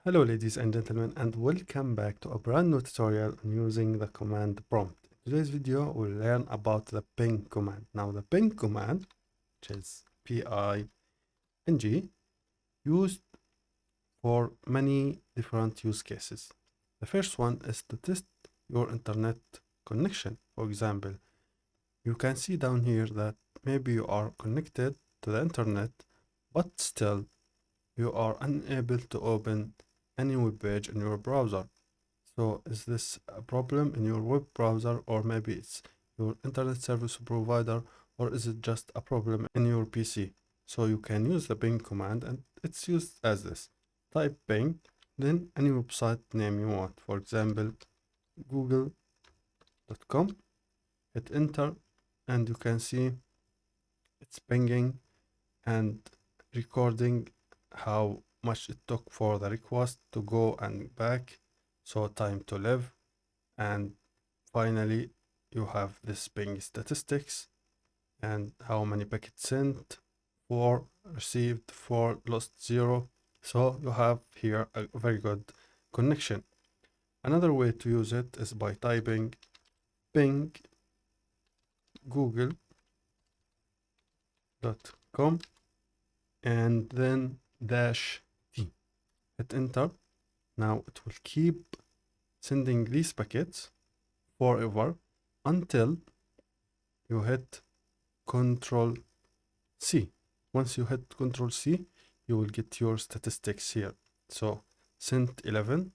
Hello ladies and gentlemen, and welcome back to a brand new tutorial on using the command prompt. In today's video we'll learn about the ping command. Now the ping command, which is ping, used for many different use cases. The first one is to test your internet connection. For example, you can see down here that maybe you are connected to the internet, but still you are unable to open any web page in your browser. So is this a problem in your web browser, or maybe it's your internet service provider, or is it just a problem in your PC? So you can use the ping command, and it's used as this. Type ping, then any website name you want. For example, google.com. Hit enter, and you can see it's pinging and recording how much it took for the request to go and back, so time to live, and finally you have this ping statistics and how many packets sent, 4 received, 4 lost, 0. So you have here a very good connection. Another way to use it is by typing ping google.com and then dash t. Hit enter. Now it will keep sending these packets forever until you hit Control C. Once you hit Control C, you will get your statistics here. So sent 11,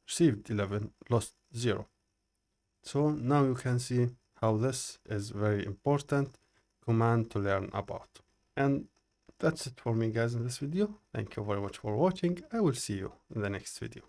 received 11, lost 0. So now you can see how this is very important command to learn about. And that's it for me guys in this video. Thank you very much for watching. I will see you in the next video.